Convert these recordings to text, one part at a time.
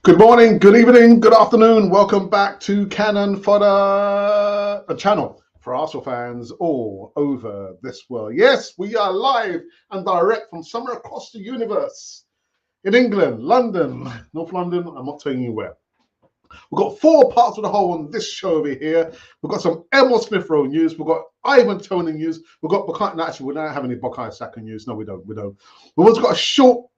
Good morning, good evening, good afternoon. Welcome back to Cannon Fodder, a channel for Arsenal fans all over this world. Yes, we are live and direct from somewhere across the universe. In England, London, North London, I'm not telling you where. We've got four parts of the whole on this show over here. We've got some Emil Smith Rowe news. We've got Ivan Toney news. We've got Bukayo. No, actually, we don't have any Bukayo Saka news. No, we don't. We've also got a short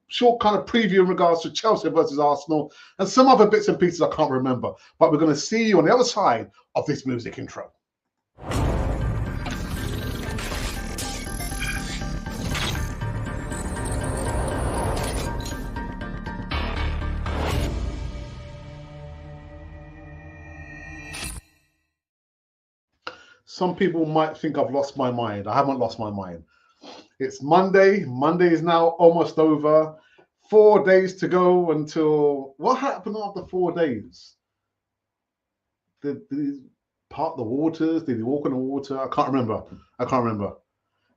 kind of preview in regards to Chelsea versus Arsenal and some other bits and pieces I can't remember. But we're going to see you on the other side of this music intro. Some people might think I've lost my mind. I haven't lost my mind. It's Monday. Monday is now almost over. 4 days to go until... What happened after 4 days? Did he part the waters? Did he walk on the water? I can't remember.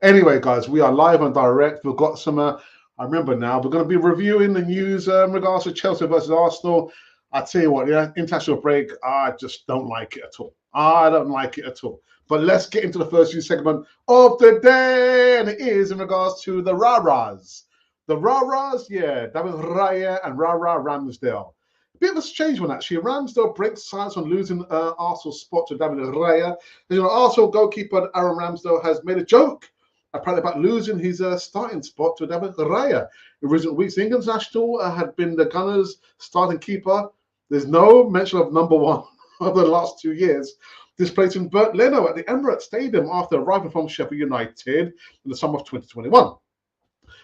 Anyway, guys, we are live and direct. We've got some... I remember now. We're going to be reviewing the news in regards to Chelsea versus Arsenal. I tell you what, international break, I just don't like it at all. I don't like it at all. But let's get into the first news segment of the day, and it is in regards to the RARAs. The RARAs, yeah, David Raya and Rara Ramsdale. A bit of a strange one, actually. Ramsdale breaks silence on losing Arsenal's spot to David Raya. Arsenal goalkeeper Aaron Ramsdale has made a joke, apparently, about losing his starting spot to David Raya. In recent weeks, the England national had been the Gunners' starting keeper. There's no mention of number one over the last 2 years, displacing Bert Leno at the Emirates Stadium after arriving from Sheffield United in the summer of 2021.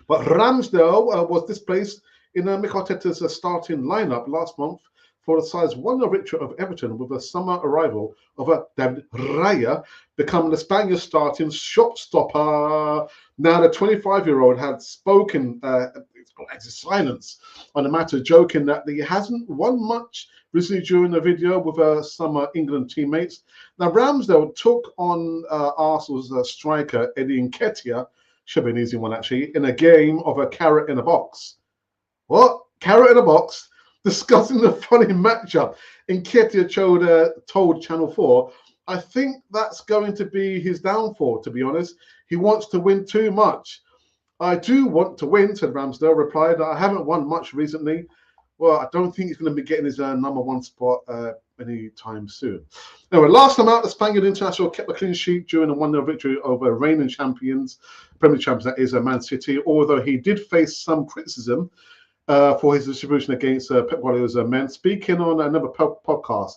But Ramsdale was displaced in Mikel Arteta's starting lineup last month for the side's 1-0 victory of Everton, with a summer arrival of David Raya becoming the Spaniard's starting shot-stopper. Now, the 25-year-old had spoken silence on the matter, joking that he hasn't won much recently during the video with some England teammates. Now, Ramsdale took on Arsenal's striker Eddie Nketiah, should be an easy one actually, in a game of a carrot in a box. What? Carrot in a box? Discussing the funny matchup. Nketiah told Channel 4, I think that's going to be his downfall, to be honest. He wants to win too much. I do want to win, said Ramsdale, replied. I haven't won much recently. Well, I don't think he's going to be getting his number one spot anytime soon. Anyway, last time out, the Spaniard international kept a clean sheet during a 1-0 victory over reigning champions, Premier League champions, that is Man City, although he did face some criticism for his distribution against Pep Guardiola's men. Speaking on another podcast,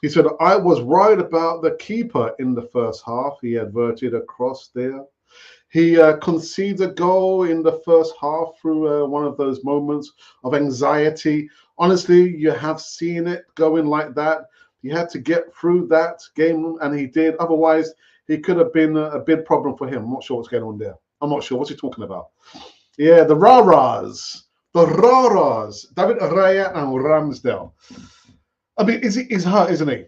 he said, I was worried about the keeper in the first half. He adverted across there. He concedes a goal in the first half through one of those moments of anxiety. Honestly, you have seen it going like that. He had to get through that game, and he did. Otherwise, he could have been a big problem for him. I'm not sure what's going on there. I'm not sure. What's he talking about? Yeah, the Raras. The Raras. David Raya and Ramsdale. I mean, he's hurt, isn't he?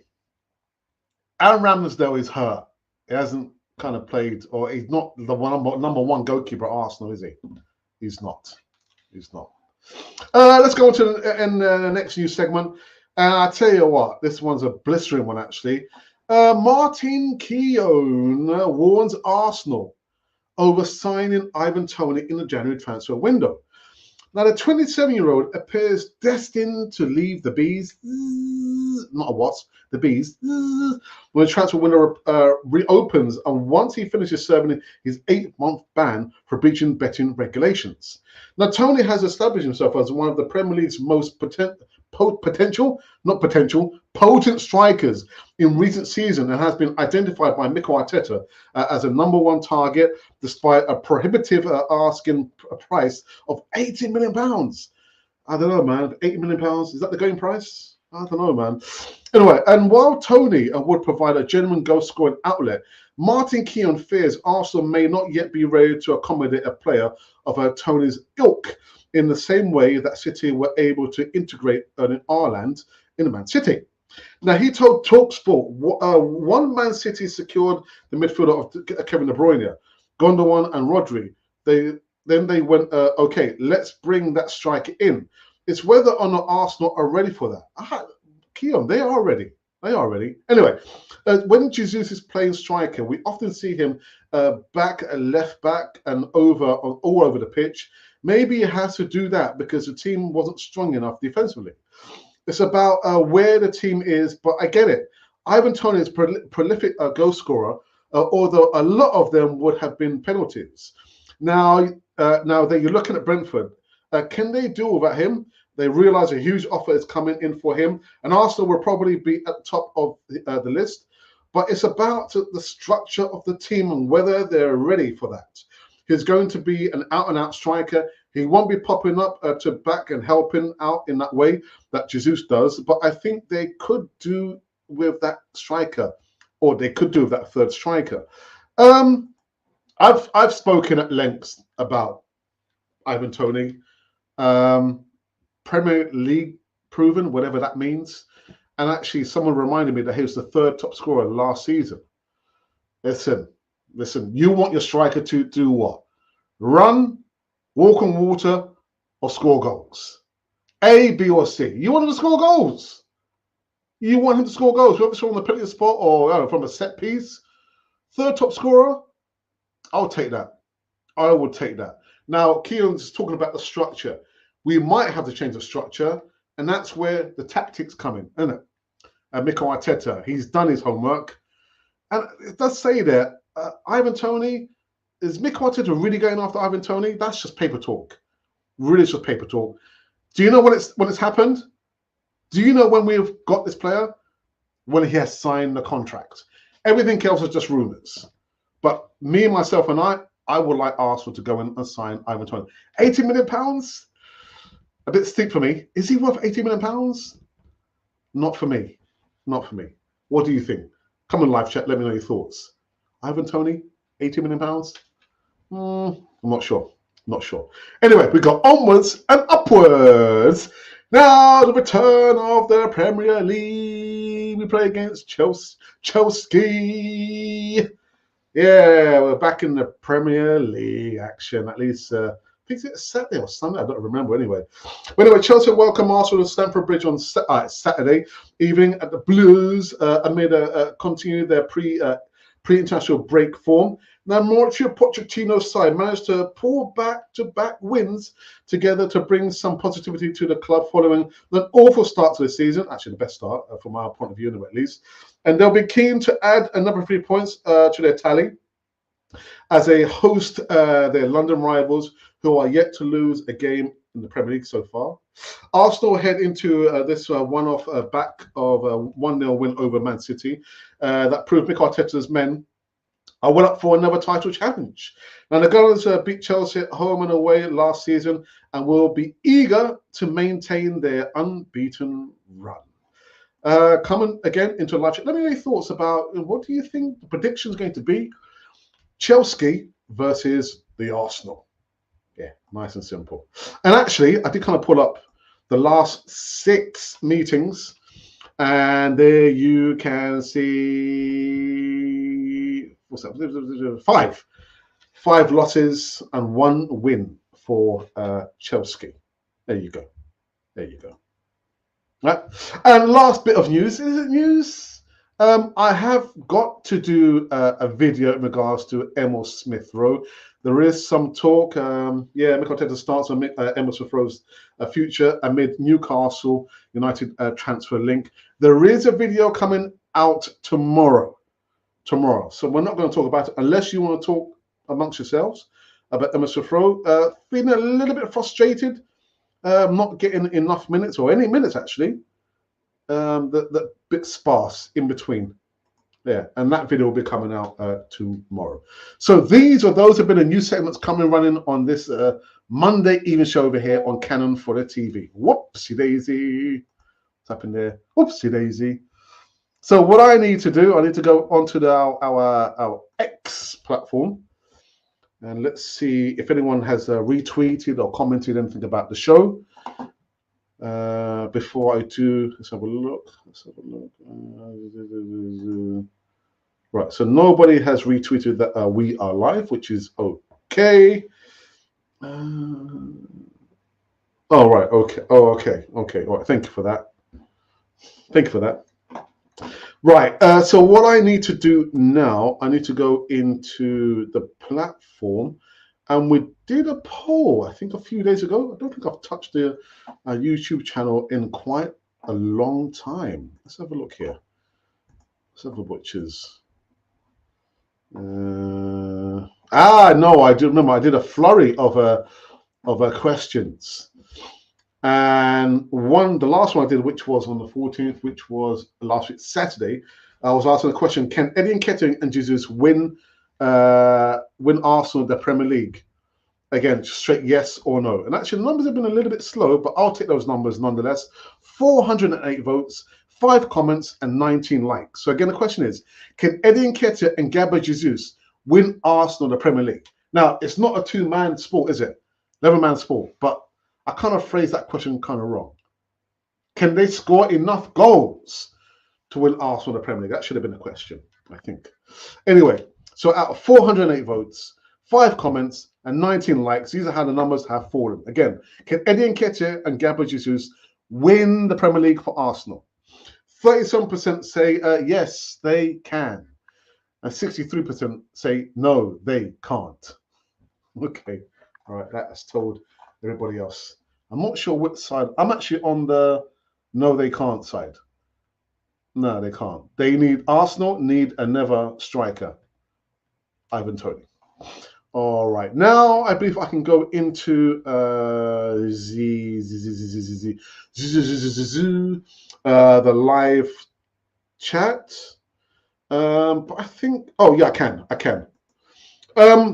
Aaron Ramsdale is hurt. He hasn't kind of played, or he's not the number one goalkeeper at Arsenal, is he? He's not. Let's go on to the next news segment. I tell you what, this one's a blistering one, actually. Martin Keown warns Arsenal over signing Ivan Toney in the January transfer window. Now, the 27-year-old appears destined to leave the Bees, not a wasp, the Bees, when the transfer window reopens, and once he finishes serving his 8-month ban for breaching betting regulations. Now, Toney has established himself as one of the Premier League's most potent strikers in recent season, and has been identified by Mikel Arteta as a number one target, despite a prohibitive asking price of £80 million. I don't know, man. £80 million, is that the going price? I don't know, man. Anyway, and while Toney would provide a genuine goal-scoring outlet, Martin Keown fears Arsenal may not yet be ready to accommodate a player of Toney's ilk, in the same way that City were able to integrate Erling Haaland in Man City. Now, he told TalkSport, one Man City secured the midfielder of Kevin De Bruyne, Gundogan and Rodri. Then they went, okay, let's bring that striker in. It's whether or not Arsenal are ready for that. Keon, they are ready. They are ready. Anyway, when Jesus is playing striker, we often see him back, left back, and all over the pitch. Maybe he has to do that because the team wasn't strong enough defensively. It's about where the team is, but I get it. Ivan Toney is prolific goal scorer, although a lot of them would have been penalties. Now that you're looking at Brentford, can they do without him? They realise a huge offer is coming in for him, and Arsenal will probably be at the top of the list. But it's about the structure of the team and whether they're ready for that. He's going to be an out-and-out striker. He won't be popping up to back and helping out in that way that Jesus does. But I think they could do with that striker, or they could do with that third striker. I've spoken at length about Ivan Toney. Premier League proven, whatever that means. And actually, someone reminded me that he was the third top scorer last season. Listen, you want your striker to do what? Run, walk on water, or score goals? A, B, or C. You want him to score goals. You want him to score goals, whether it's from the penalty spot or from a set piece. Third top scorer, I'll take that. I would take that. Now, Keon's talking about the structure. We might have to change the structure, and that's where the tactics come in, isn't it? Mikel Arteta, he's done his homework. And it does say there, Ivan Toney, is Mikel Arteta really going after Ivan Toney? That's just paper talk. Really just paper talk. Do you know when it's happened? Do you know when we've got this player? When he has signed the contract. Everything else is just rumours. But me, myself, and I would like Arsenal to go in and sign Ivan Toney. £80 million? A bit steep for me. Is he worth £80 million? Not for me. Not for me. What do you think? Come on, live chat. Let me know your thoughts. Ivan Toney, £80 million? I'm not sure. Not sure. Anyway, we got onwards and upwards. Now, the return of the Premier League. We play against Chelsea. Yeah, we're back in the Premier League action. At least, I think it's Saturday or Sunday. I don't remember anyway. But anyway, Chelsea welcome Arsenal to Stamford Bridge on Saturday evening at the Blues amid continue their pre-international break form. Now, Mauricio Pochettino's side managed to pull back-to-back wins together to bring some positivity to the club following an awful start to the season. Actually, the best start from our point of view, anyway, at least. And they'll be keen to add another 3 points to their tally as they host their London rivals, who are yet to lose a game in the Premier League so far. Arsenal head into this one-off back of a 1-0 win over Man City that proved Mikel Arteta's men are well up for another title challenge. Now, the Gunners beat Chelsea at home and away last season and will be eager to maintain their unbeaten run. Coming again into live chat, let me know your thoughts about what do you think the prediction is going to be? Chelsea versus the Arsenal. Yeah, nice and simple. And actually, I did kind of pull up the last 6 meetings, and there you can see what's that? 5 losses and 1 win for Chelsea. There you go. There you go. Right. And last bit of news. Is it news? I have got to do a video in regards to Emil Smith Rowe. There is some talk. Mikel Arteta starts on Emil Smith Rowe's future amid Newcastle United transfer link. There is a video coming out tomorrow. So we're not going to talk about it unless you want to talk amongst yourselves about Emil Smith Rowe. Feeling a little bit frustrated. Not getting enough minutes, or any minutes actually. The bit sparse in between. Yeah, and that video will be coming out tomorrow. So those have been the new segments coming running on this Monday evening show over here on Canon for the TV. Whoopsie daisy. What's happened there? Whoopsie daisy. So what I need to do, I need to go onto our X platform. And let's see if anyone has retweeted or commented anything about the show. Before I do, let's have a look. Right, so nobody has retweeted that we are live, which is okay. Oh, right. Okay. Oh, okay. Okay. All right. Thank you for that. Thank you for that. Right. So what I need to do now, I need to go into the platform, and we did a poll, I think, a few days ago. I don't think I've touched the YouTube channel in quite a long time. Let's have a look here. Let's have a butchers. No, I do remember. I did a flurry of questions. And the last one I did, which was on the 14th, which was last week, Saturday, I was asking the question: can Eddie Nketiah and Jesus win Arsenal the Premier League? Again, straight yes or no. And actually, the numbers have been a little bit slow, but I'll take those numbers nonetheless. 408 votes, 5 comments, and 19 likes. So again, the question is: can Eddie Nketiah and Gabriel Jesus win Arsenal the Premier League? Now, it's not a 2-man sport, is it? 11-man sport, but I kind of phrased that question kind of wrong. Can they score enough goals to win Arsenal the Premier League? That should have been the question, I think. Anyway, so out of 408 votes, 5 comments, and 19 likes, these are how the numbers have fallen. Again, can Eddie Nketiah and Gabriel Jesus win the Premier League for Arsenal? 37% say yes, they can. And 63% say no, they can't. Okay, all right, that has told everybody else. I'm not sure which side. I'm actually on the no, they can't side. No, they can't. Arsenal need another striker. Ivan Toney. All right. Now I believe I can go into the live chat. But I think I can.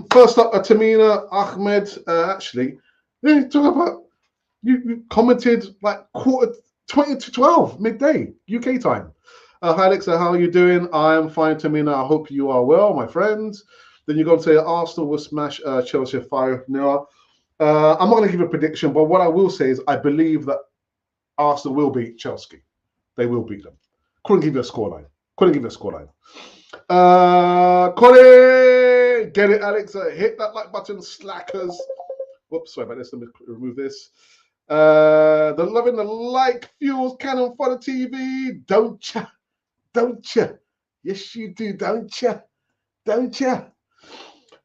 First up, Tamina Ahmed. Actually, talk about you commented like 20 to 12 midday UK time. Hi Alexa, how are you doing? I am fine, Tamina. I hope you are well, my friends. Then you're going to say Arsenal will smash Chelsea 5-0. I'm not going to give a prediction, but what I will say is I believe that Arsenal will beat Chelsea. They will beat them. Couldn't give you a scoreline. Colin, get it, Alexa. Hit that like button, slackers. Whoops, sorry about this. Let me remove this. The loving the like fuels cannon for the TV. Don't ya? Yes, you do. Don't ya?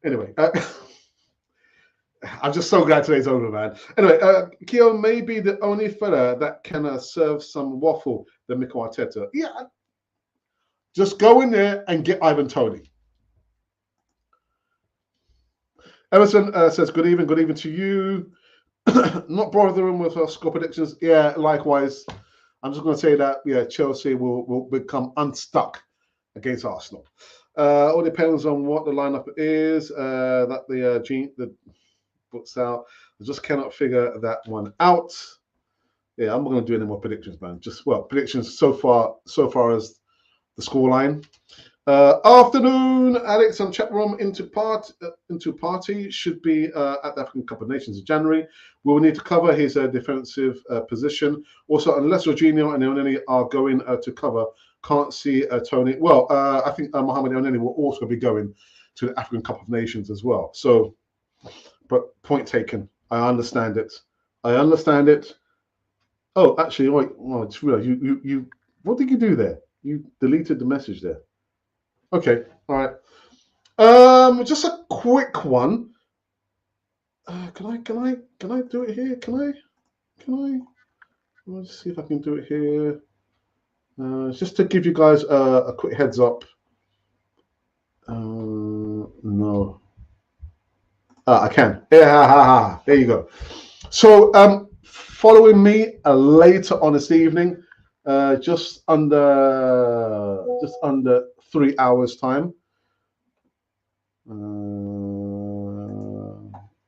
Anyway, I'm just so glad today's over, man. Anyway, Keo may be the only fella that can serve some waffle than Mikel Arteta. Yeah, just go in there and get Ivan Toney. Emerson says, good evening to you. Not bothering with score predictions. Yeah, likewise. I'm just going to say that, yeah, Chelsea will become unstuck against Arsenal. All depends on what the lineup is that the puts out. I just cannot figure that one out. Yeah, I'm not going to do any more predictions, man. Predictions so far as the scoreline. Afternoon, Alex on chat room into Partey should be at the African Cup of Nations in January. We will need to cover his defensive position. Also, unless Jorginho and Elneny are going to cover, can't see Toney. Well, I think Mohamed Elneny will also be going to the African Cup of Nations as well. So, but point taken. I understand it. Oh, actually, wait. Well, I just realized you. What did you do there? You deleted the message there. Okay, all right. Just a quick one. Can I do it here? Can I? Let's see if I can do it here. Just to give you guys a quick heads up. No. I can. Yeah, there you go. So, following me later on this evening, just under 3 hours time.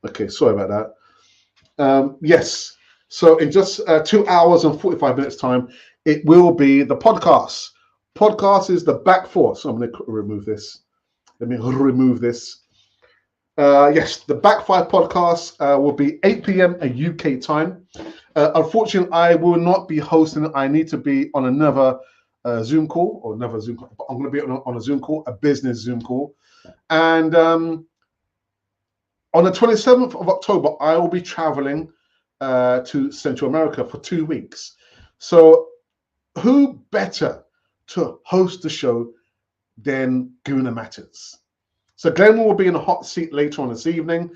Okay, sorry about that. Yes, so in just 2 hours and 45 minutes time, it will be the podcast. Podcast is the back four. So I'm going to remove this. Let me remove this. Yes, the back five podcast will be 8 p.m. UK time. Unfortunately, I will not be hosting it. I need to be on another Zoom call, or another Zoom call. I'm going to be on a Zoom call, a business Zoom call. And on the 27th of October, I will be traveling to Central America for 2 weeks. So who better to host the show than Guna Matters? So Glenn will be in a hot seat later on this evening,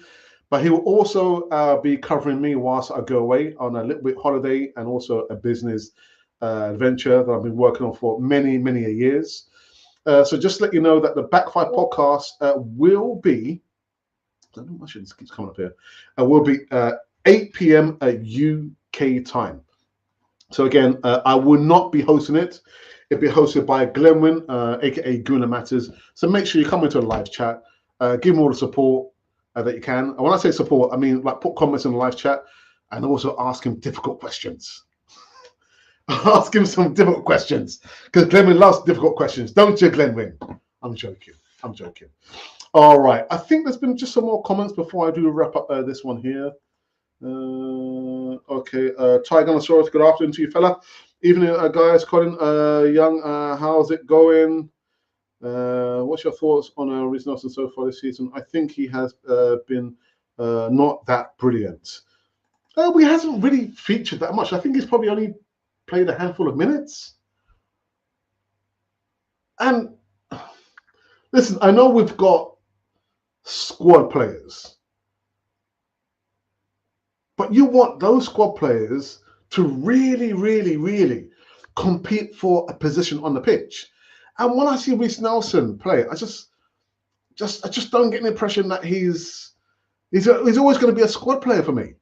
but he will also be covering me whilst I go away on a little bit holiday and also a business adventure that I've been working on for many years. So just to let you know that the Backfire podcast will be, I don't know why this keeps coming up here, will be 8 p.m. UK time. So again, I will not be hosting it. It'll be hosted by Glenwyn, aka Guna Matters. So make sure you come into a live chat, give him all the support that you can. And when I say support, I mean like put comments in the live chat and also ask him difficult questions. Ask him some difficult questions because Glenwyn loves difficult questions, don't you, Glenwyn? I'm joking. All right, I think there's been just some more comments before I do wrap up this one here. Okay, Tygonosaurus, good afternoon to you, fella. Evening, guys. Colin Young, how's it going? What's your thoughts on Reece Nelson so far this season? I think he has been not that brilliant. He hasn't really featured that much. I think he's probably only played a handful of minutes. And listen, I know we've got squad players, but you want those squad players to really compete for a position on the pitch. And when I see Reece Nelson play, I just don't get the impression that he's always going to be a squad player for me.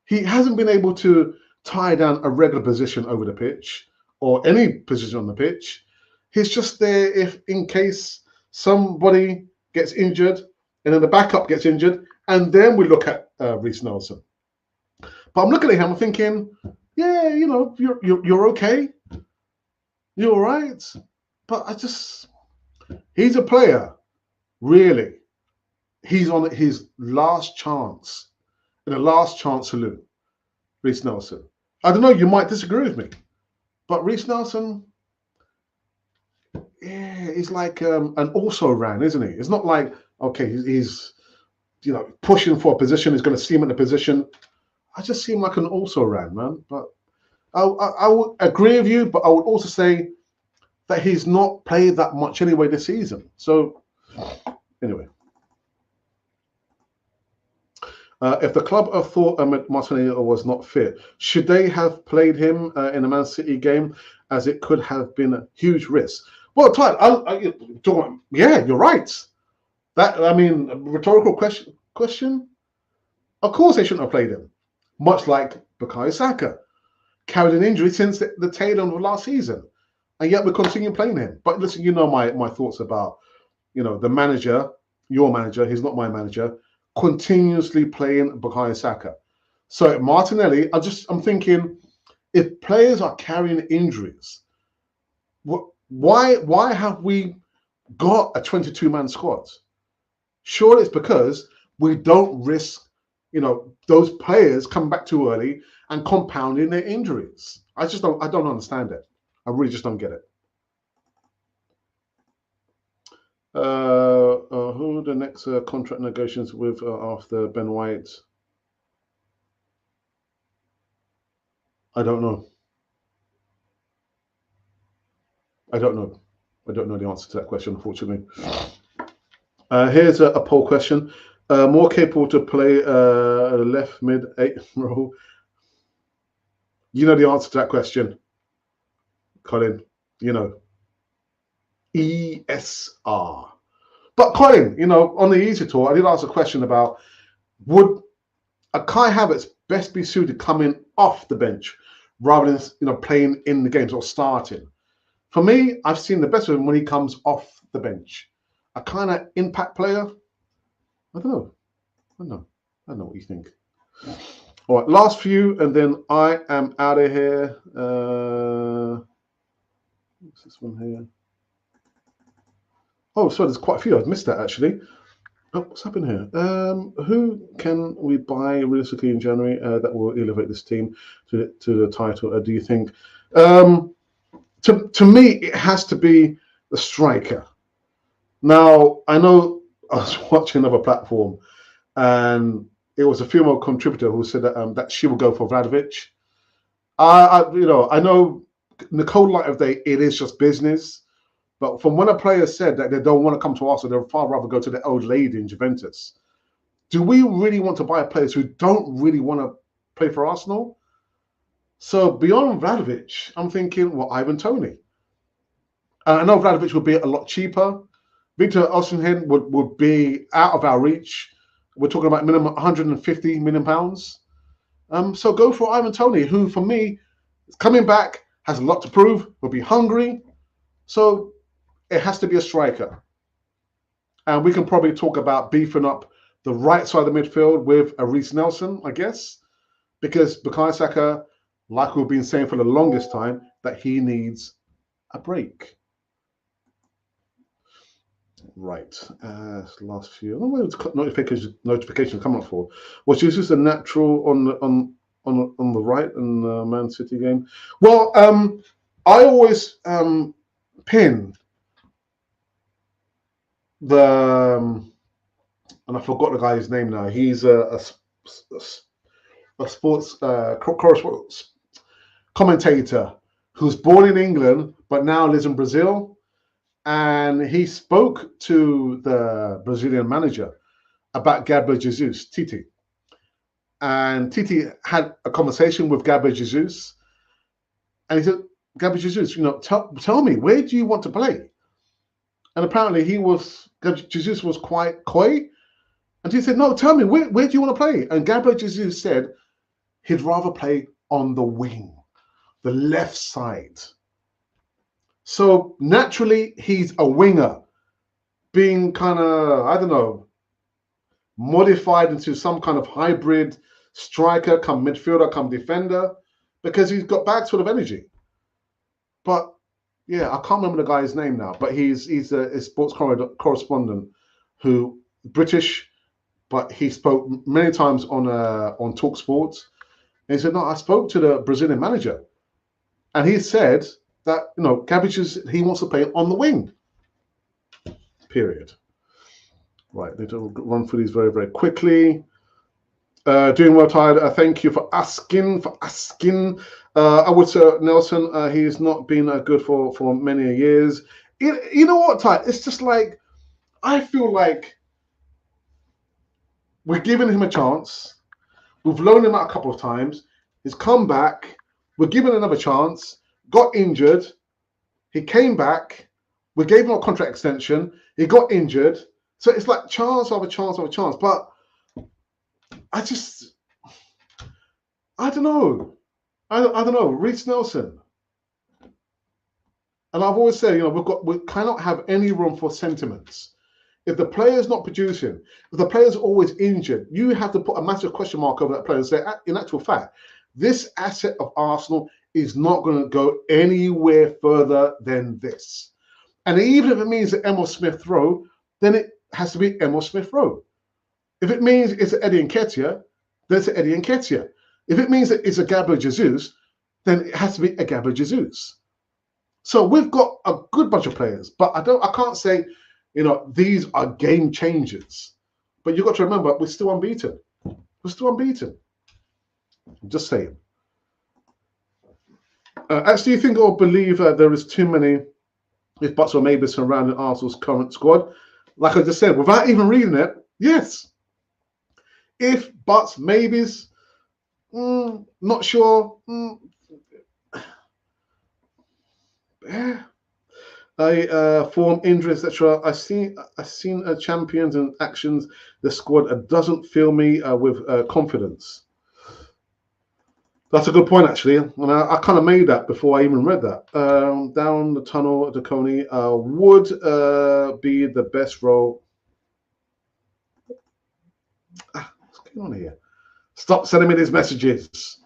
He hasn't been able to tie down a regular position over the pitch or any position on the pitch. He's just there if in case somebody gets injured and then the backup gets injured, and then we look at Reece Nelson. But I'm looking at him, I'm thinking, yeah, you know, you're okay, you're all right. But he's a player, really. He's on his last chance, in a last chance saloon, Reece Nelson. I don't know, you might disagree with me, but Reece Nelson, yeah, he's like an also-ran, isn't he? It's not like, okay, he's you know, pushing for a position, he's going to see him in a position. I just see him like an also-ran, man. But I would agree with you, but I would also say that he's not played that much anyway this season. So, anyway. If the club have thought Martinelli was not fit, should they have played him in the Man City game, as it could have been a huge risk? Well, yeah, you're right. That, I mean, a rhetorical question. Of course, they shouldn't have played him. Much like Bukayo Saka, carried an injury since the tail end of last season, and yet we continue playing him. But listen, you know my thoughts about, you know, the manager, your manager. He's not my manager. Continuously playing Bukayo Saka. So Martinelli, I'm thinking, if players are carrying injuries, why have we got a 22-man squad? Surely it's because we don't risk, you know, those players coming back too early and compounding their injuries. I don't understand it. I really just don't get it. Who the next contract negotiations with after Ben White? I don't know. I don't know the answer to that question, unfortunately. Here's a poll question. More capable to play left mid 8 role? You know the answer to that question, Colin. You know. ESR. But Colin, you know, on the Easy Tour, I did ask a question about, would a Kai Havertz best be suited coming off the bench rather than, you know, playing in the games or starting? For me, I've seen the best of him when he comes off the bench. A kind of impact player. I don't know what you think. All right, last few, and then I am out of here. What's this one here? Oh, sorry, there's quite a few. I've missed that, actually. Oh, what's happened here? Who can we buy realistically in January that will elevate this team to the title, do you think? To me, it has to be the striker. Now, I know I was watching another platform, and it was a female contributor who said that she will go for Vlahovic. I know Nicole Light of Day, it is just business. But from when a player said that they don't want to come to Arsenal, they'd far rather go to the old lady in Juventus. Do we really want to buy players who don't really want to play for Arsenal? So beyond Vlahovic, I'm thinking, well, Ivan Toney. I know Vlahovic would be a lot cheaper. Victor Osimhen would be out of our reach. We're talking about minimum 150 million pounds. So go for Ivan Toney, who for me is coming back, has a lot to prove, will be hungry. So it has to be a striker. And we can probably talk about beefing up the right side of the midfield with a Reece Nelson, I guess, because Bukayo Saka, like we've been saying for the longest time, that he needs a break. Right. Last few. I don't know what notifications coming up for. Was Jesus a natural on the right in the Man City game? Well, I always pin the and I forgot the guy's name now. He's a sports correspondent commentator who's born in England but now lives in Brazil. And he spoke to the Brazilian manager about Gabriel Jesus, Tite. And Tite had a conversation with Gabriel Jesus. And he said, Gabriel Jesus, tell me, where do you want to play? And apparently Jesus was quite coy. And he said, no, tell me, where do you want to play? And Gabriel Jesus said he'd rather play on the wing, the left side. So naturally, he's a winger, being kind of, I don't know, modified into some kind of hybrid striker, come midfielder, come defender, because he's got bags full of energy. But yeah, I can't remember the guy's name now, but he's a sports correspondent who British, but he spoke many times on Talk Sports. And he said, no, I spoke to the Brazilian manager, and he said that Cabbage he wants to play on the wing. Period. Right, they will run through these very, very quickly. Doing well, Tide. Thank you for asking. I would say Nelson. He's not been good for many years. You know what, Tide? It's just like I feel like we're giving him a chance. We've loaned him out a couple of times. He's come back. We're giving another chance. Got injured. He came back. We gave him a contract extension. He got injured. So it's like chance over chance over chance. But I don't know. I don't know. Reece Nelson. And I've always said, we cannot have any room for sentiments. If the player's not producing, if the player's always injured, you have to put a massive question mark over that player and say, in actual fact, this asset of Arsenal is not going to go anywhere further than this. And even if it means that Emil Smith Rowe, then it has to be Emil Smith Rowe. If it means it's Eddie Nketiah, then it's Eddie Nketiah. If it means that it's a Gabriel Jesus, then it has to be a Gabriel Jesus. So we've got a good bunch of players, but I can't say, these are game changers. But you've got to remember, we're still unbeaten. We're still unbeaten. I'm just saying. Actually, you think or believe there is too many if buts or maybes surrounding Arsenal's current squad? Like I just said, without even reading it, yes. If buts, maybes, not sure. Form, injury, etc. I've seen champions and actions. The squad doesn't fill me with confidence. That's a good point, actually. And I kind of made that before I even read that. Down the tunnel to Coney would be the best role. What's going on here? Stop sending me these messages.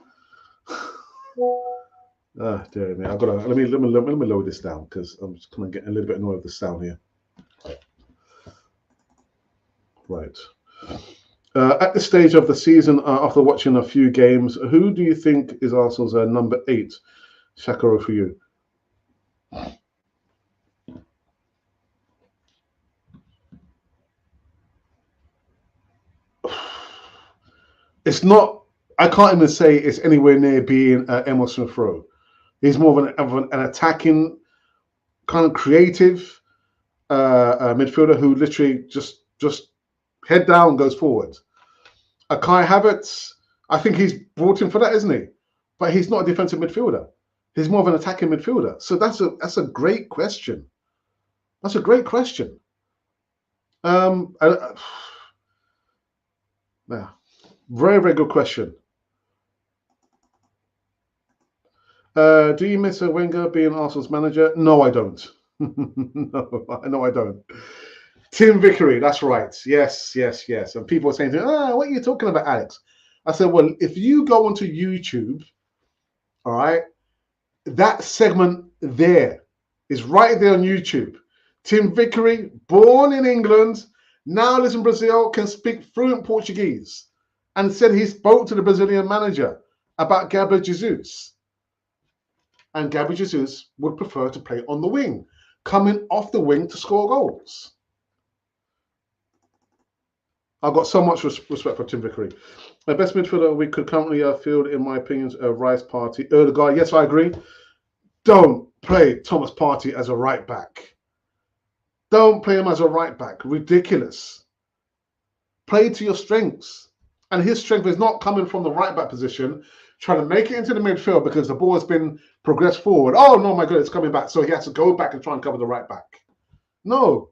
Dear me, I've got to let me lower this down because I'm just kind of getting a little bit annoyed with the sound here. Right. At this stage of the season, after watching a few games, who do you think is Arsenal's number 8? Saka for you? It's not. I can't even say it's anywhere near being Emil Smith Rowe. He's more of an attacking, kind of creative midfielder who literally just head down goes forward. Kai Havertz, I think he's brought in for that, isn't he? But he's not a defensive midfielder. He's more of an attacking midfielder. So that's a great question. That's a great question. Yeah, very, very good question. Do you miss Wenger being Arsenal's manager? No, I don't. No, I don't. Tim Vickery, that's right. Yes. And people are saying, what are you talking about, Alex? I said, well, if you go onto YouTube, all right, that segment there is right there on YouTube. Tim Vickery, born in England, now lives in Brazil, can speak fluent Portuguese, and said he spoke to the Brazilian manager about Gabriel Jesus. And Gabriel Jesus would prefer to play on the wing, coming off the wing to score goals. I've got so much respect for Tim Vickery. The best midfielder we could currently field, in my opinion, is Rice, Partey, Erdegaard. Yes, I agree. Don't play Thomas Partey as a right back. Don't play him as a right back. Ridiculous. Play to your strengths. And his strength is not coming from the right back position, trying to make it into the midfield because the ball has been progressed forward. Oh, no, my God, it's coming back. So he has to go back and try and cover the right back. No.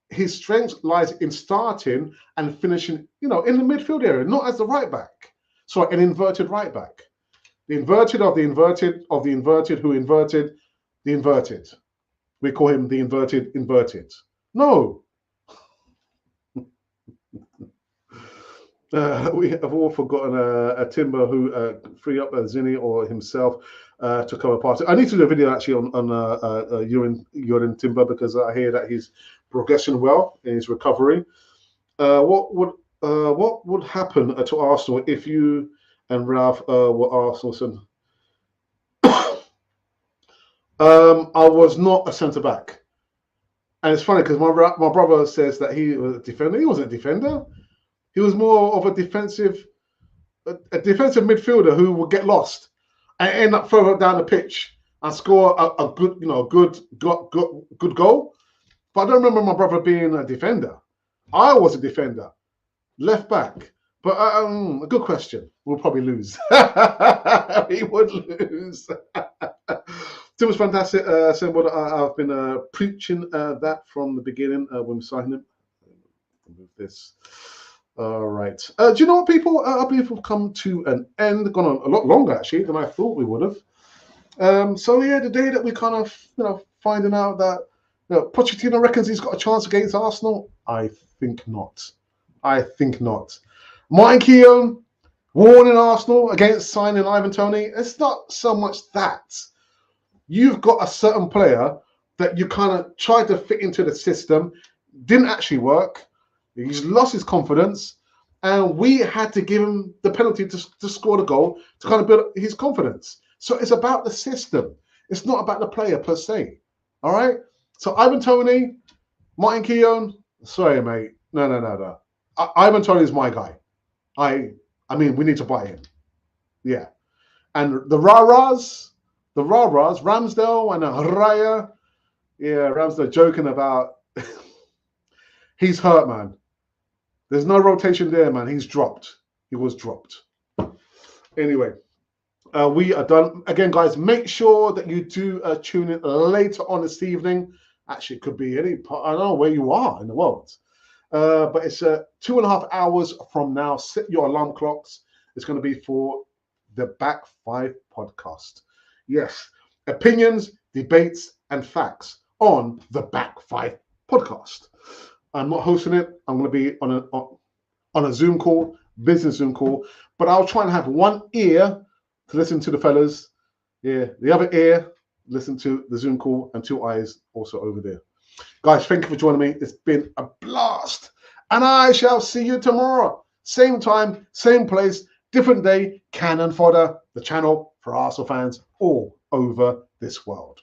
His strength lies in starting and finishing, in the midfield area, not as the right back. So an inverted right back. The inverted of the inverted of the inverted who inverted the inverted. We call him the inverted. No. We have all forgotten a Timber who free up Zinni or himself to cover Partey. I need to do a video actually on Yurin Timber because I hear that he's progressing well in his recovery. What would happen to Arsenal if you and Ralph were Arsenal? I was not a centre back, and it's funny because my brother says that he was a defender. He wasn't a defender. He was more of a defensive midfielder who would get lost and end up further down the pitch and score a good goal. But I don't remember my brother being a defender. I was a defender, left back. But a good question. We'll probably lose. He would lose. Tim was fantastic. I've been preaching that from the beginning when we signed him. Move this. All right. Do you know what, people? I believe we've come to an end. Gone on a lot longer actually than I thought we would have. So yeah, the day that we kind of finding out that Pochettino reckons he's got a chance against Arsenal. I think not. Martin Keown warning Arsenal against signing Ivan Toney. It's not so much that. You've got a certain player that you kind of tried to fit into the system, didn't actually work. He's lost his confidence, and we had to give him the penalty to score the goal to kind of build his confidence. So it's about the system. It's not about the player per se. All right? So Ivan Toney, Martin Keown, sorry, mate. No. Ivan Toney is my guy. I mean, we need to buy him. Yeah. And the Rah-Rahs, Ramsdale and Raya. Yeah, Ramsdale joking about he's hurt, man. There's no rotation there, man. He's dropped. He was dropped. Anyway, we are done. Again, guys, make sure that you do tune in later on this evening. Actually, it could be any part. I don't know where you are in the world. But it's 2.5 hours from now. Set your alarm clocks. It's going to be for the Back 5 podcast. Yes, opinions, debates, and facts on the Back 5 podcast. I'm not hosting it. I'm going to be on a Zoom call, business Zoom call, but I'll try and have one ear to listen to the fellas. Yeah, the other ear, listen to the Zoom call, and 2 eyes also over there. Guys, thank you for joining me. It's been a blast. And I shall see you tomorrow. Same time, same place, different day. Cannon Fodder, the channel for Arsenal fans all over this world.